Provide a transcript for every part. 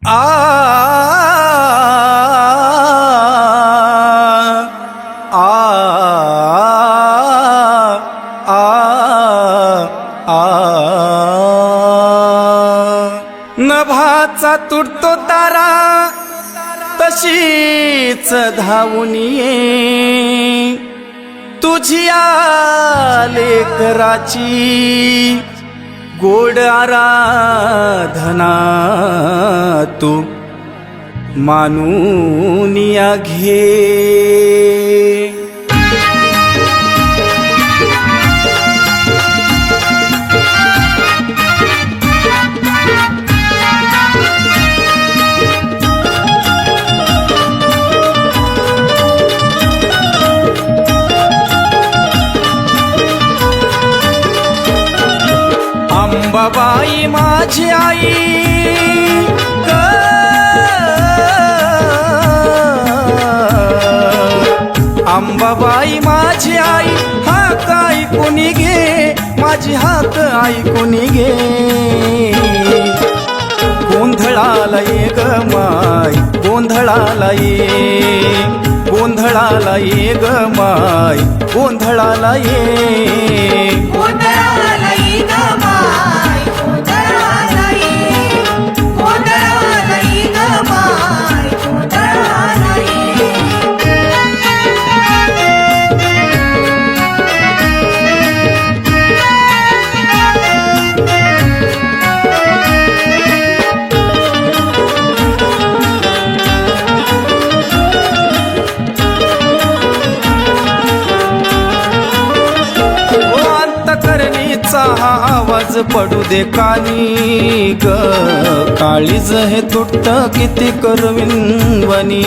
आ आ आ आ नभाचा तुटतो तारा तशीच धावून ये तुझी लेकराची गोड आराधना तू मानूनिया घे। अंबाबाई माझी आई ग, अंबाबाई माझी आई हाक ऐकून घे, माझी हाक ऐकून घे। गोंधळाला ये ग माय, गोंधळाला ये, गोंधळाला ये ग माय, गोंधळाला ये। गोंधळाला ये ग माय, गोंधळाला ये, गोंधळाला ये ग माय, गोंधळाला ये। करणीचा हा आवाज पडू दे कानी ग, काळीज हे तुटत किती करविनवनी।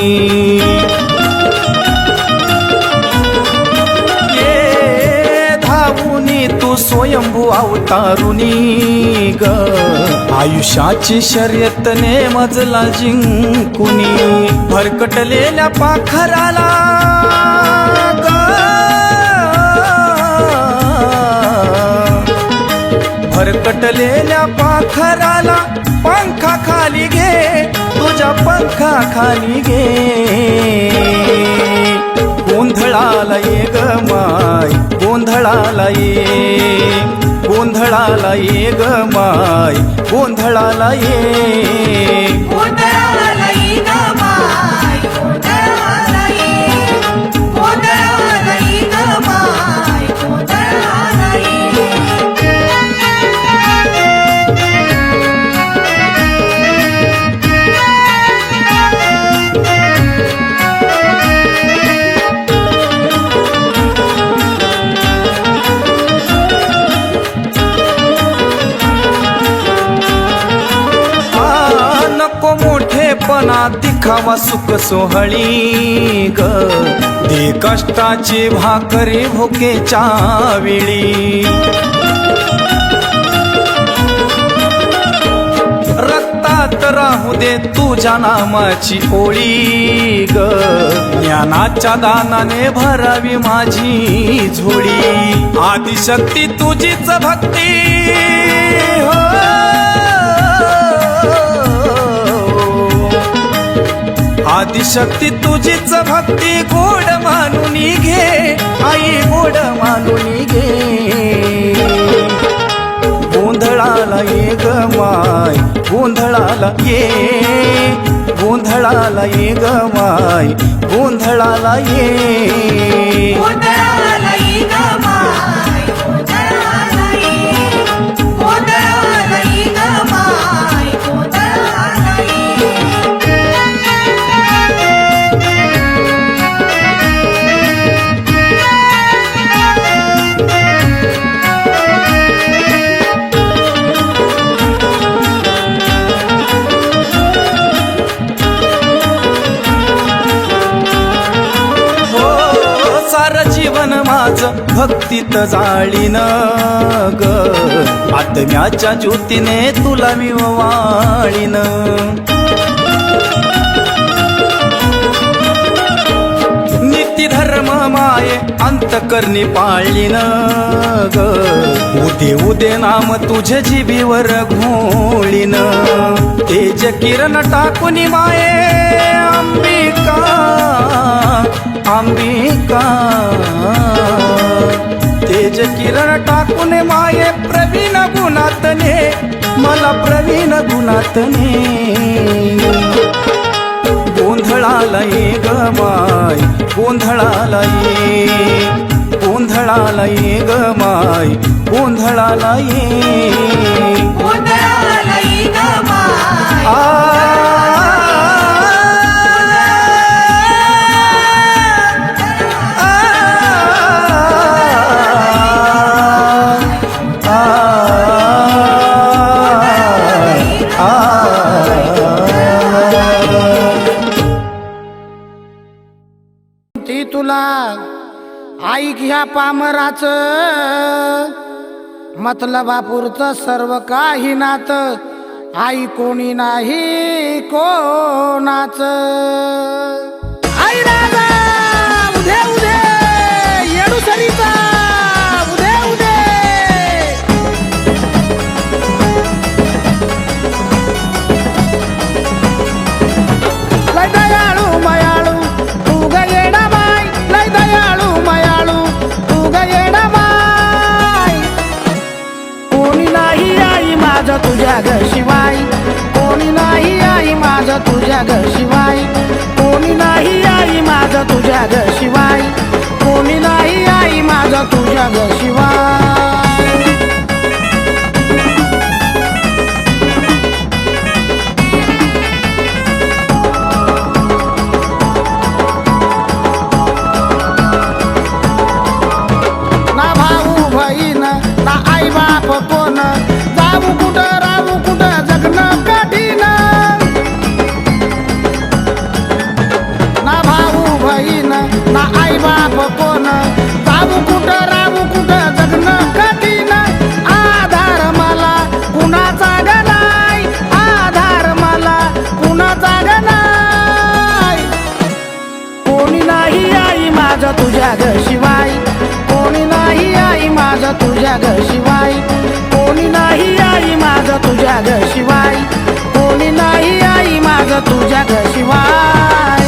ये धावूनी तू स्वयंभू अवतारुनी ग, आयुष्याची शर्यतने मजला जिंकुनी। भरकटलेल्या पाखराला भरकटलेल्या पाखराला पंखा खाली घे, तुझ्या पंखा खाली घे। गोंधळाला ये ग माय, गोंधळाला ये, गोंधळाला ये ग माय, गोंधळाला ये। गोंधळाला ये ग माय, गोंधळाला ये, गोंधळाला ये ग माय, गोंधळाला ये। नको मोठेपणा दिखावा सुख सोहळी ग, दे कष्टाची भाकरी भुकेच्या वेळी। रक्तात राहू दे तुझ्या नामाची ओळी ग, ज्ञानाच्या दानाने भरावी माझी झोळी। आदिशक्ती तुझीच भक्ती हो, आदिशक्ती तुझीच भक्ती गोड मानून घे, आई गोड मानून घे। गोंधळाला ये ग माय, गोंधळाला ये, गोंधळाला ये ग माय, गोंधळाला ये। गोंधळाला ये ग माय, गोंधळाला ये, गोंधळाला ये ग माय, गोंधळाला ये। जीवन माझं भक्तीत जाळीन ग, आत्म्याच्या ज्योतीने तुला मी वाळीन। नित्य धर्म माये अंतकरणी पाळलीन ग उदे उदे नाम तुझ्या जिभीवर घोळीन तेज किरण टाकून माये अंबिका अंबिका तेज किरण टाकून माये प्रवीण गुणातने मला प्रवीण गुणातने गोंधळाला ये ग माय गोंधळाला ये गोंधळाला ये ग माय गोंधळाला ये गोंधळाला येईन माय ती तुला ऐक ह्या पामराच मतलबापुरतं सर्व काही नात आई कोणी नाही कोणाच आई राजा उधे उधे येडू सरीचा उधे उधे लय दयाळू मयाळू तू ग येडा बाई लय दयाळू मयाळू तू ग येडा बाई कोणी नाही आई माझं तुझ्या ग शिवाय कोणी नाही आई माझं तुझ्या ग शिवाय कोणी नाही आई माझं तुझ्या ग शिवाय कोणी नाही आई माझं तुझ्या ग शिवाय ना भाऊ बहीण ना आई बाप कोण जाऊ कुठं राहू कुठं जगणं कठीण ना भाऊ बहीण ना आई बाप कोण जाऊ कुठं राहू कुठं जगणं कठीण आधार मला कुणाचा ग नाही आधार मला कुणाचा ग नाही कोणी नाही आई माझं तुझ्या ग शिवाय कोणी नाही आई माझं तुझ्या ग शिवाय कोणी नाही आई माझं तुझ्या ग शिवाय कोणी नाही आई माझं तुझ्या ग शिवाय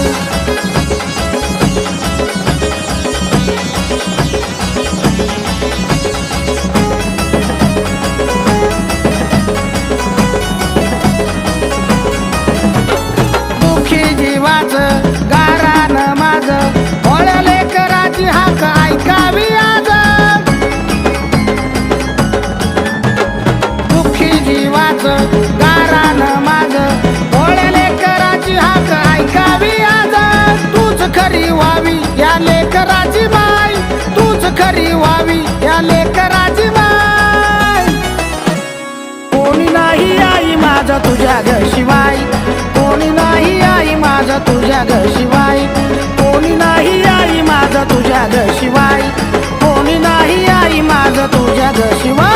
दुःखी जीवाचं गारानं माझं भोळ्या लेकराची हाक ऐकावी आज दुःखी जीवाचं गारानं माझं भोळ्या लेकराची हाक ऐकावी आज तूच खरी व्हावी या लेकराची माय तूच खरी व्हावी या लेकराची माय कोणी नाही आई माझं तुझ्या ग शिवाय कोणी नाही आई माझं तुझ्या ग शिवाय कोणी नाही आई माझं तुझ्या ग शिवाय कोणी नाही आई माझं तुझ्या ग शिवाय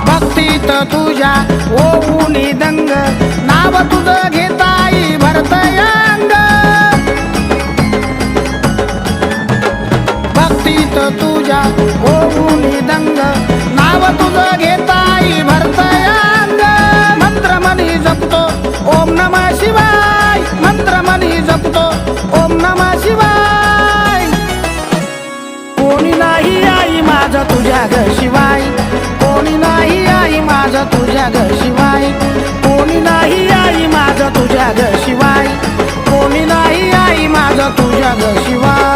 भक्तीत तुझ्या ओऊनी दंग नाव तुझं घेताई भरतय अंग भक्तीत तुझ्या ओऊनी दंग नाव तुझं घेताई भरतय अंग मंत्र मनी जपतो ओम नमः शिवाय मंत्र मनी जपतो ओम नमः शिवाय कोणी नाही आई माझं तुझ्या ग शिवाय कोणी नाही आई माझं तुझ्या ग शिवाय कोणी नाही आई माझं तुझ्या ग शिवाय कोणी नाही आई माझं तुझ्या ग शिवाय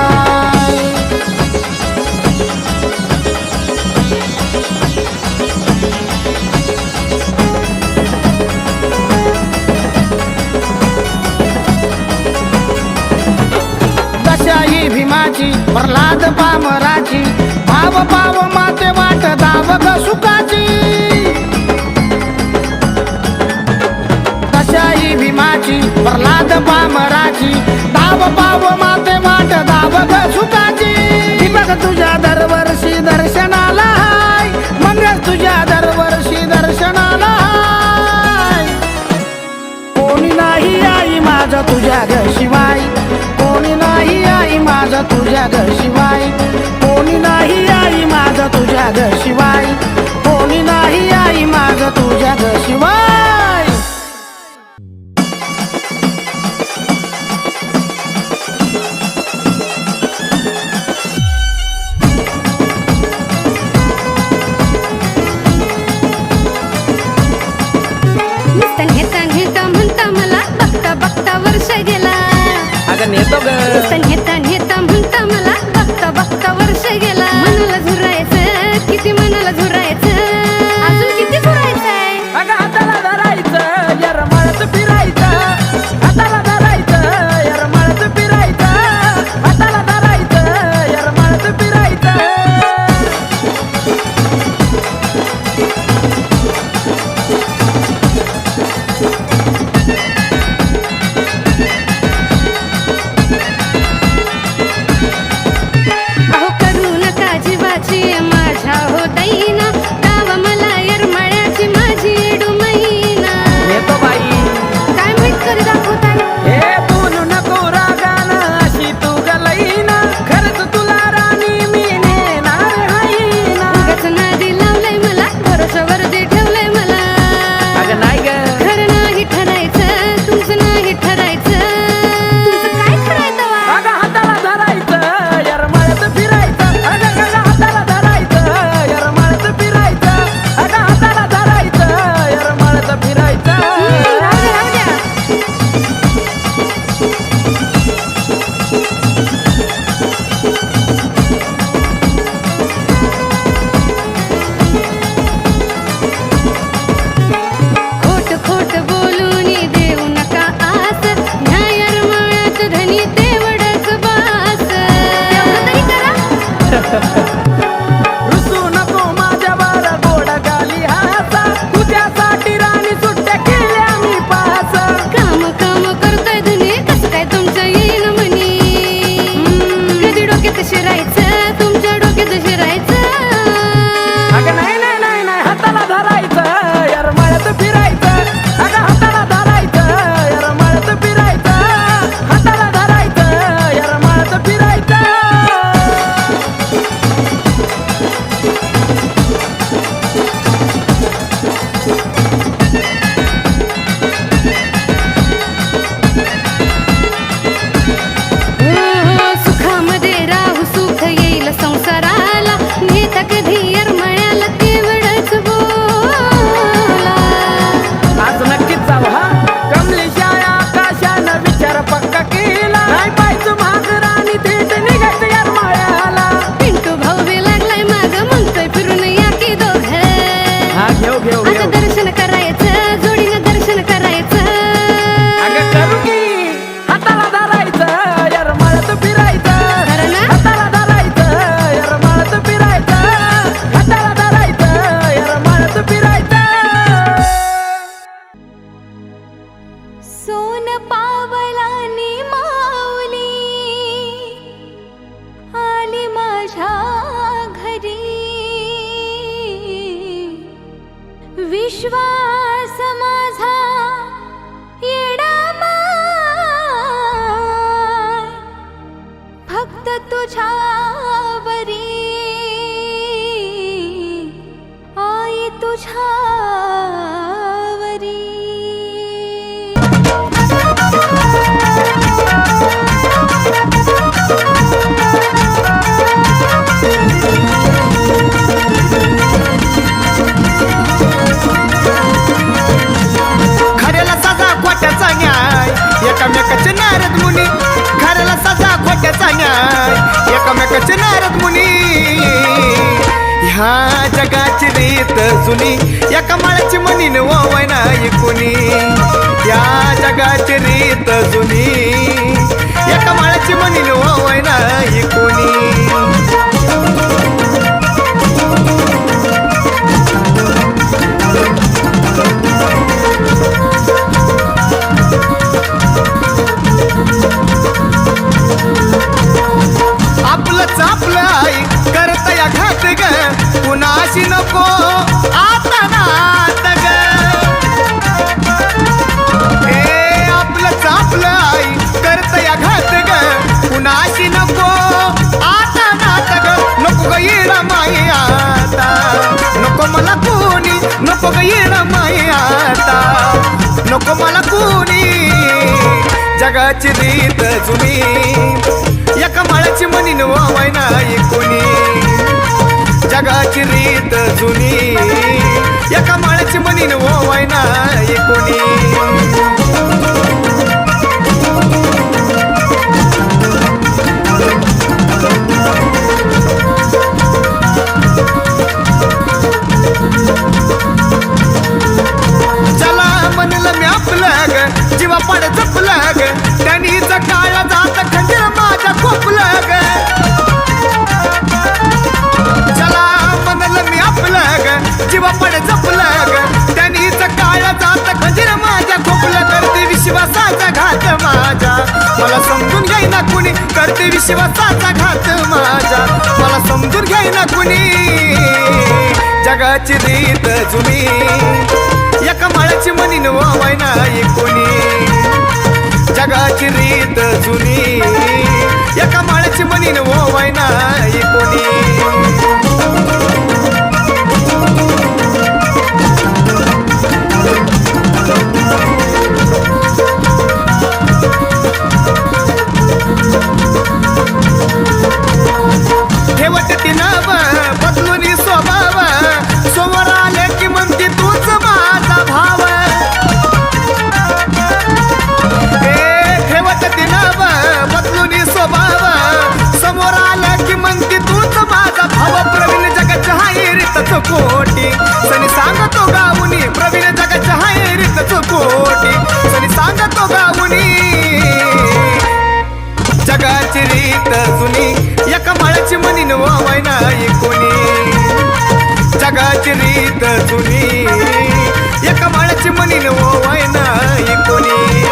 दशाई भीमाची प्रल्हाद पामराची भाव पाव माते वाट दाव ग सुखाची दशाई भीमाची प्रल्हाद पामराची धाव पाव माते वाट दाव ग सुखाची दीपक तुझ्या दरवर्षी ग शिवाय कोणी नाही आई माझं तुझ्या ग शिवाय कोणी नाही आई माझं तुझ्या ग शिवाय कोणी नाही आई माझं तुझ्या ग शिवाय म्हणता मला बघता बघता वर्ष गेला अगं नेतो ग नेता म्हणता मला बघता बघता वर्ष गेला मनाला झुरायचं किती मनाला झुरायचं अजून किती झुरायचंय अगं हाताला धरायचं यरमाळ्यात फिरायचं हाताला धरायचं यरमाळ्यात फिरायचं हाताला धरायचं यरमाळ्यात फिरायचं अहो करू नका जीवाची माझ्या हो दैना गाव मला येरमाळ्याची माझी एडू मैना नेतो बाई काय माहित करी दाखवताय हे बोलू नको रागानं अशी तू गलईना खरंच तुला राणी मी नेणार हाईना उगाच नादी लावलंय मला भरोशावर दे ठेवलंय मला अगं नाही ग खरं नाही ठरायचं तुमचं नाही ठरायचं तुमचं काय ठरायचं वा अगं हाताला धरायचं यरमाळ्यात फिरायचं अगं हाताला धरायचं यरमाळ्यात फिरायचं अगं हाताला धरायचं यरमाळ्यात फिरायचं राहू द्या खोट खोट बोलून देऊ नका आस न्यायर माळ्यात धनी तेवढच बास तेवढं तरी करा रुसू नको माझ्यावर गोड गाली हासा तुझ्यासाठी राणी सुट्ट्या केल्या मी पास काम काम करताय धनी कसं काय तुमचं येईन म्हणी कधी डोक्यात शिरायचं तुमच्या डोक्यात शिरायचं अगं नाही नाही नाही नाही हाताला धरायचं यरमाळ्यात फिरायचं अगं हाताला धरायचं यरमाळ्यात फिरायचं हाताला धरायचं यरमाळ्यात फिरायचं हो, सुखामध्ये राहू सुख येईल संसाराला नेता कधी येरमाळ्याला तेवढंच बोला आज नक्कीच जाऊ हा कमलेशा आकाशानं विचार पक्का केला नाही पाहिजे माग राणी थेट निघायचं यरमाळ्याला पिंटू भाऊ बी लागलाय माग म्हणतोय फिरून या की दोघं हा घेऊ घेऊ आता घेऊ दर्शन करायचं जोडीनं दर्शन करायचं अगं करू की हाताला धरायचं यरमाळ्यात फिरायचं खरं ना? हाताला धरायचं यरमाळ्यात फिरायचं हाताला धरायचं यरमाळ्यात फिरायचं सोन पावलानी माऊली आली माझ्या घरी विश्वास माझा येडा माय फक्त तुझ्यावरी आई खऱ्याला सजा खोट्याचा न्याय एकमेकाचे नारद मुनी खऱ्याला सजा खोट्याचा न्याय एकमेकाचे नारद मुनी ह्या जगाची रीत जुनी एका माळाची म्हणीन ओवाय नाही कुणी या जगाची रीत जुनी एका माळाची म्हणीन ओवाय नाही कुणी आपलंच आपलं आई करता या घात ग कुणाशी नको आता नात ग आपलंच आपलं आई नको मला कुणी जगाची रीत जुनी एका माळ्याची म्हणीन वावाय नाही कोणी जगाची रीत जुनी एका माळ्याची म्हणीन वावाय नाही कोणी जीवा पाड जपलं ग त्यांनीच काळ जात खंजीर माझ्या खोपलं ग चला म्हणलं मी आपलं ग जीवा पाड जपलं ग त्यांनीच काळ जात खंजीर माझ्या खोपलं करते विश्वासाचा घात माझ्या मला समजून घ्यायना कुणी करते विश्वासाचा घात माझ्या मला समजून घ्यायना कुणी जगाची रीत जुनी एका माळ्याची म्हणीन वावाय नाही कोणी जगाची रीत जुनी एका माळ्याची म्हणीन वावाय नाही कोणी ठेवत ती नाव बदलून स्वभाव समोर आले की म्हणते तूच माझा भाव ठेवत ती नाव बदलून स्वभाव समोर आलं की म्हणते तूच माझा भाव प्रवीण जगाच्या हायरीतच कोटी सनी सांगतो गाऊनी प्रवीण जगाच्या हायरीतच कोटी सनी सांगतो गाऊनी जगाची रीत जुनी एका माळ्याची म्हणीन वावाय नाही कोणी जगाची रीत जुनी एका माळ्याची म्हणीन वावाय नाही कोणी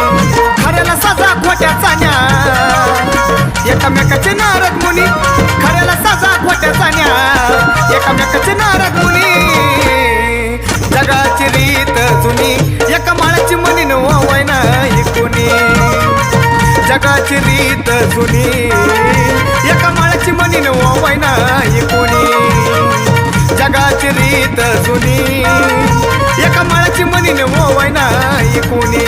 खऱ्याला साजा खोट्याचा न्या एकामेकाचे नारद मुनी खऱ्याला साजा खोट्याचा न्या एकामेकाचे नारद मुनी जगाची रीत जुनी एका माळ्याची म्हणीन वावाय नाही कोणी जगाची रीत जुनी एका माळ्याची म्हणीन वावाय नाही कोणी जगाची रीत जुनी एका माळ्याची म्हणीन वावाय नाही कोणी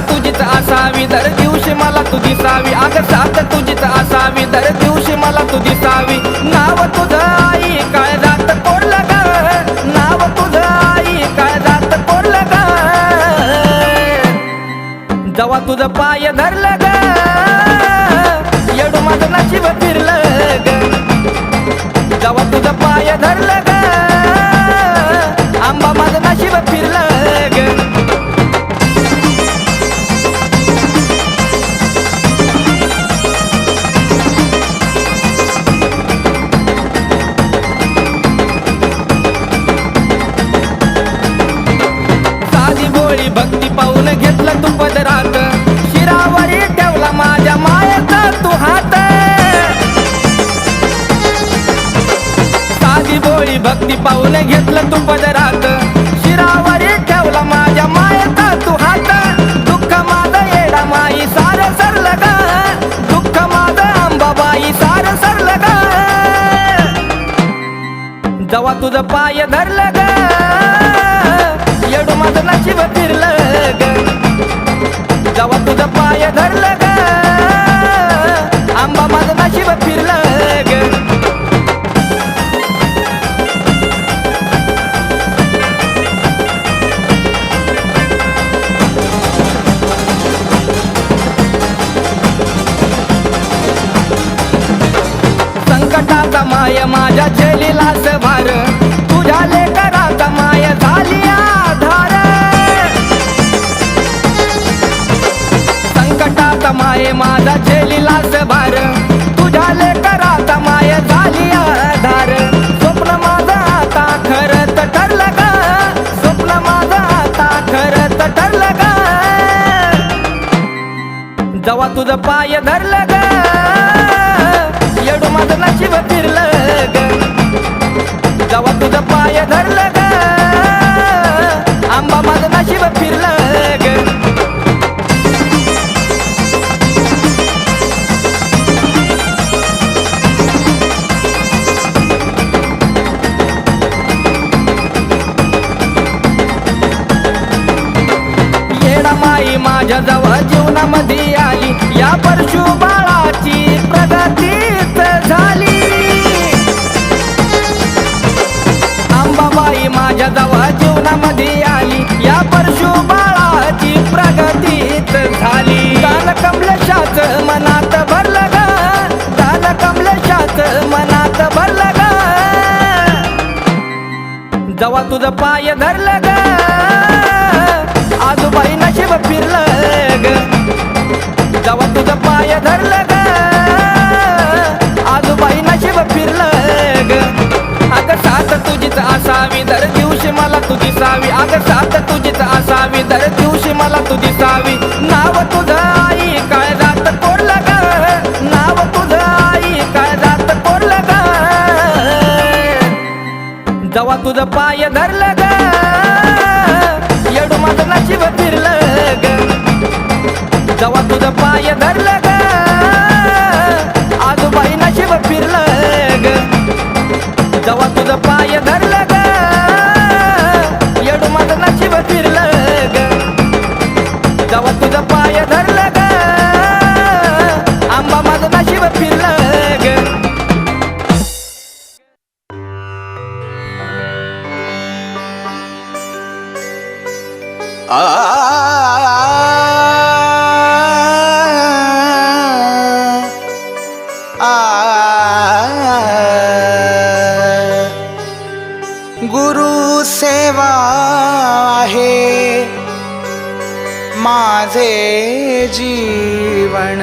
तुझीच असावी दर दिवशी मला तू दिसावी अग साथ तुझीच असावी दर दिवशी मला तू दिसावी नाव तुझं आई काय जात कोरलं ग नाव तुझं आई काय जात कोरलं ग जेव्हा तुझं पाय धरलं ग येडू माझं नशीब फिरलं ग जेव्हा तुझं पाय धरलं ग आंबा माझं नशीब फिरलं ग भक्ती पाहून घेतलं तू पदरात शिरावरी ठेवला माझ्या मायेचा तू हात साधी बोळी भक्ती पाहून घेतलं तू पदरात शिरावरी ठेवला माझ्या मायेचा तू हात दुःख माझं येडा माई सार सरलं ग दुःख माझं अंबाबाई सार सरलं ग जेव्हा तुझं पाय धरलं ग येडू माझं नशीब फिरलं ग जेव्हा तुझं पाय धरलं ग आंबा माझं नशीब फिरलं ग संकटाचा माय माझ्या झेलीलाच भार तुझ्या लेकराचा माय झाली आधार संकटाचा माय माझा झेलीलाच भार तुझ्या लेकराचा माय झाली आधार स्वप्न माझं आता खरंच ठरलं ग स्वप्न माझं आता खरंच ठरलं ग जेव्हा तुझं पाय धरलं ग येडू माझं नशीब फिरलं ग जेव्हा तुझं पाय धरलं ग येडा माई माझ्या जवळ जीवनामध्ये आली या परशु बाळाची प्रगतीच झाली अंबाबाई माझ्या जवळ जीवनामध्ये आली या परशु बाळाची प्रगतीच झाली दान कमलेशाच मनात भरलं ग दान कमलेशाच मनात भरलं ग जवा तुझं पाय धरलं ग आजूबाई नशीब फिरलं ग जवा तुझं पाय धरलं ग आजूबाई नशीब फिरलं ग अगं साथ तुझीच असावी दर दिवशी मला तुझी सावी अगं साथ तुझीच असावी दर दिवशी मला तुझी सावी नाव तुझं आई काय जात कोरलं ग नाव तुझं आई काय जात कोरलं ग जवा तुझं पाय धरलं ग येडू माझं नशीब फिरलं ग जवा तुझं पाय धरलं ग आजूबाई नशीब फिरलं ग जवा तुझं पाय धरलं ग येडू माझं नशीब फिरलं ग जवा तुझं पाय धरलं ग आंबा माझं नशीब फिरलं ग गुरु सेवा आहे माझे जीवन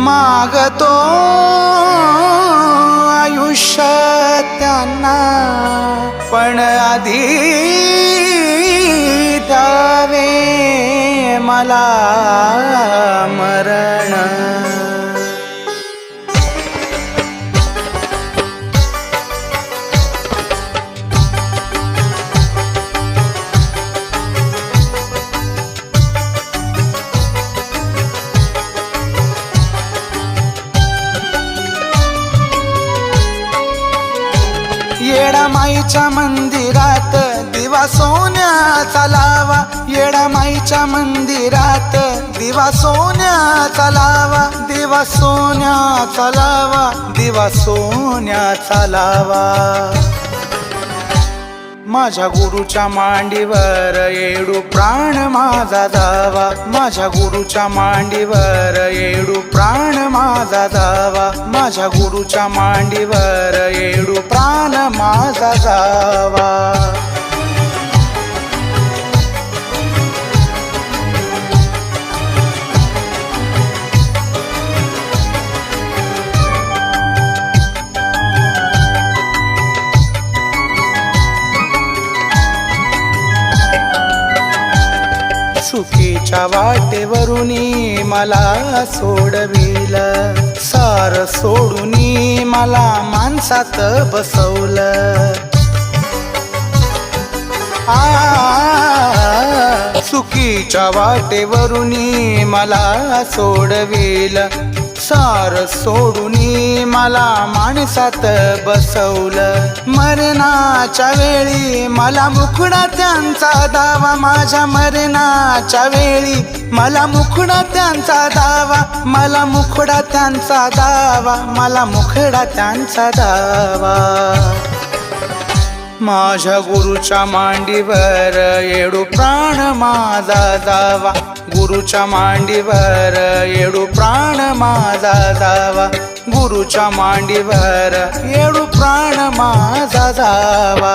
मागतो आयुष्य त्यांना पण आधी द्यावे मला मरण येडा माईच्या मंदिरात दिवा सोन्याचा लावा येडा माईच्या मंदिरात दिवा सोन्याचा लावा दिवा सोन्याचा लावा दिवा सोन्याचा लावा माझ्या गुरुच्या मांडीवर येडू प्राण माझा जावा माझ्या गुरुच्या मांडीवर येडू प्राण माझा जावा माझ्या गुरुच्या मांडीवर येडू प्राण माझा जावा चुकीच्या वाटेवरूनी मला सोडविल सार सोडूनी मला माणसात बसवलं चुकीच्या वाटेवरूनी मला सोडविल सार सोडूनी मला माणसात बसवलं मरणाच्या वेळी मला मुखडा त्यांचा दावा माझ्या मरणाच्या वेळी मला मुखडा त्यांचा दावा मला मुखडा त्यांचा दावा मला मुखडा त्यांचा दावा माझ्या गुरुच्या मांडीवर येडू प्राण माझा जावा गुरुच्या मांडीवर येडू प्राण माझा जावा गुरुच्या मांडीवर येडू प्राण माझा जावा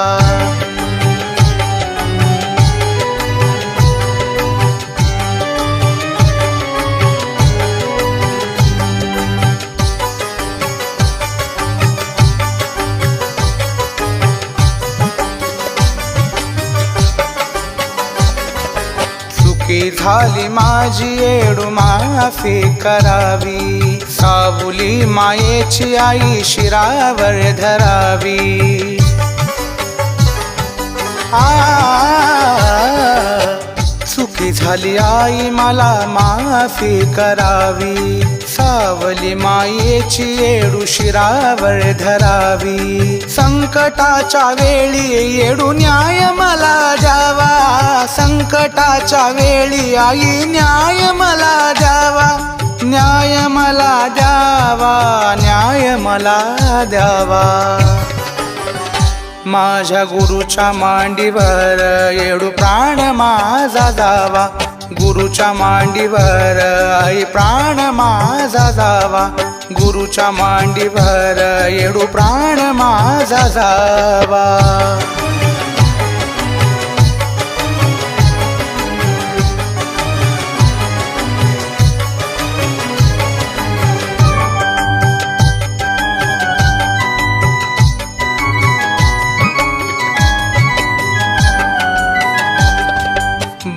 चुकी झाली माझी येडू माफी करावी सावली मायेची आई शिरावर धरावी चुकी झाली आई मला माफी करावी सावली मायेची येडू शिरावर धरावी, संकटाच्या वेळी येडू न्याय मला द्यावा, संकटाच्या वेळी आई न्याय मला द्यावा, न्याय मला द्यावा, न्याय मला द्यावा. माझ्या गुरुच्या मांडीवर येडू प्राण माझा जावा, गुरुच्या मांडीवर आई प्राण माझा जावा, गुरुच्या मांडीवर येडू प्राण माझा जावा.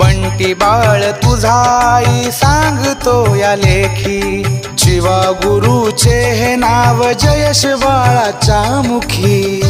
बंटी बाळ तुझा आई सांगतो या लेखी, जीवा गुरुचे हे नाव जयश बाळाच्या मुखी.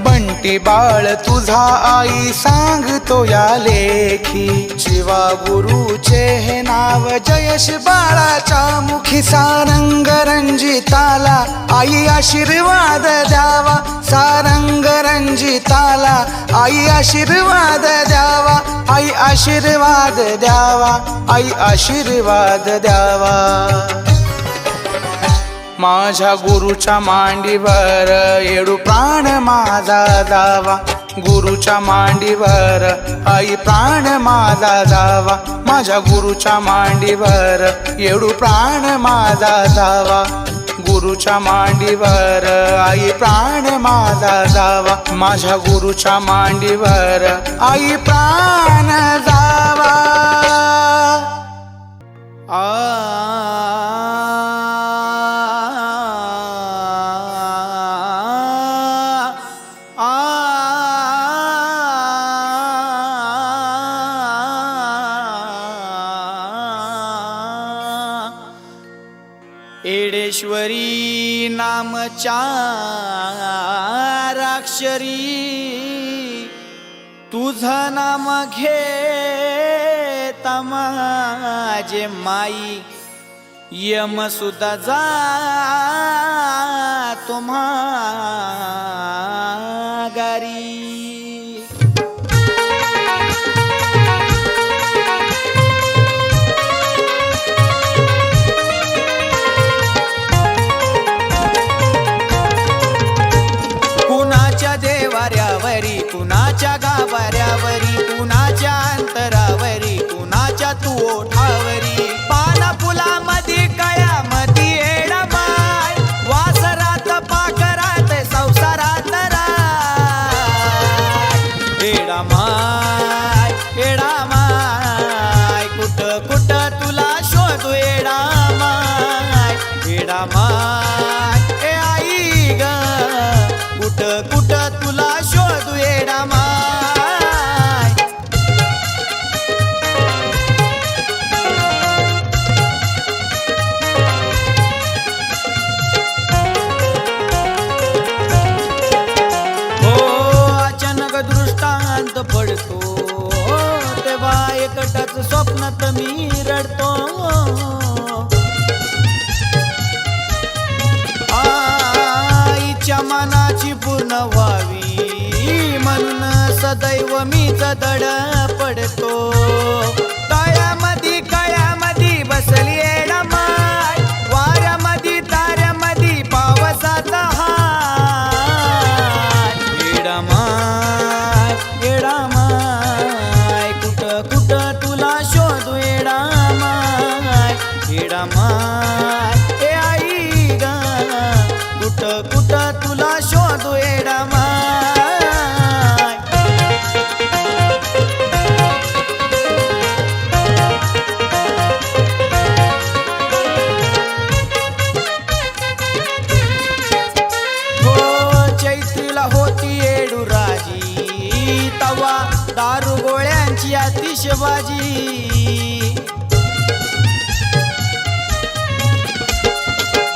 बंटी बाळ तुझा आई सांगतो या लेखी, जीवा गुरुचे हे नाव जयश बाळाच्या मुखी. सारंग रंजिताला आई आशीर्वाद द्यावा, सारंग रंजिताला आई आशीर्वाद द्यावा, आई आशीर्वाद द्यावा, आई आशीर्वाद द्यावा. माझ्या गुरुच्या मांडीवर येडू प्राण माझा जावा, गुरुच्या मांडीवर आई प्राण माझा जावा, माझ्या गुरुच्या मांडीवर येडू प्राण माझा जावा, गुरुच्या मांडीवर आई प्राण माझा जावा, माझ्या गुरुच्या मांडीवर आई प्राण जावा. एडेश्वरी नामच्या राक्षरी, तुझं नाम घेत माझे माई, यम सुद्धा जा तुम्हा गारी. देवाऱ्यावरी कुणाच्या गाभाऱ्यावरी, कुणाच्या अंतरावरी, कुणाच्या तू ओठावरी, पाना फुलामध्ये कळ्यामध्ये एडमाय, वासरात पाकरात संसारात राय. एडामाय एडामाय कुठ कुठ तुला शोधू एडामाय, एडामाय ए आई ग कुठ कुठ तुला शोधू एडामाय. हो अचानक दृष्टांत पडतो, तेव्हा एकटाच स्वप्नात मी रडतो. आईच्या मनाची पूर्ण व्हावी म्हणून सदैव मीच धड पडतो. तळ्यामध्ये कळ्यामध्ये बसली एडामाय, वाऱ्यामध्ये ताऱ्यामध्ये पावसाचा हाय. एडामाय एडामाय कुठ कुठ तुला शोधू एडामाय, एडामाय ए आई ग कुठ कुठ तुला शोधू एडामाय. हो चैत्रीला होती येडू राजी, तवा दारू गोळ्यांची आतिषबाजी.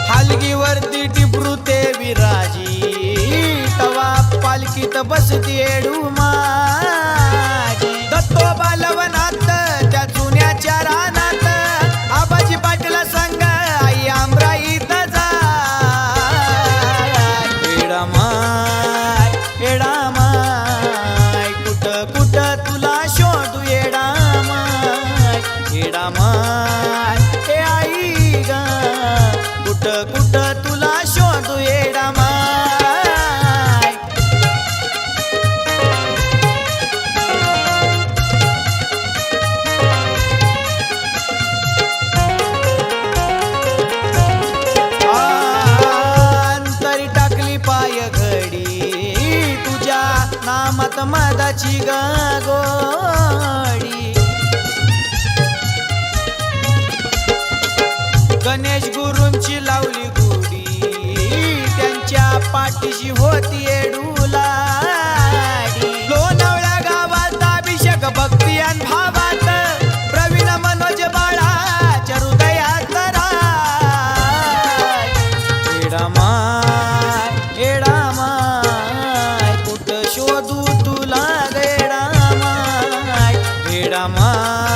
हलगीवरती टिपरू ते विराजी, तवा पालखीत बसती येडू माझी. दत्तो बालवनात त्या नामात मदाची गोडी गणेश गुरूंची लावली गुडी त्यांच्या पाठीशी होती एडुलाडी लोणावळ्या गावात अभिषेक भक्ती आणि भावात प्रवीण मनोज बाळाच्या हृदयात राय एडामाय कुठं शोधू तुला गेडामाय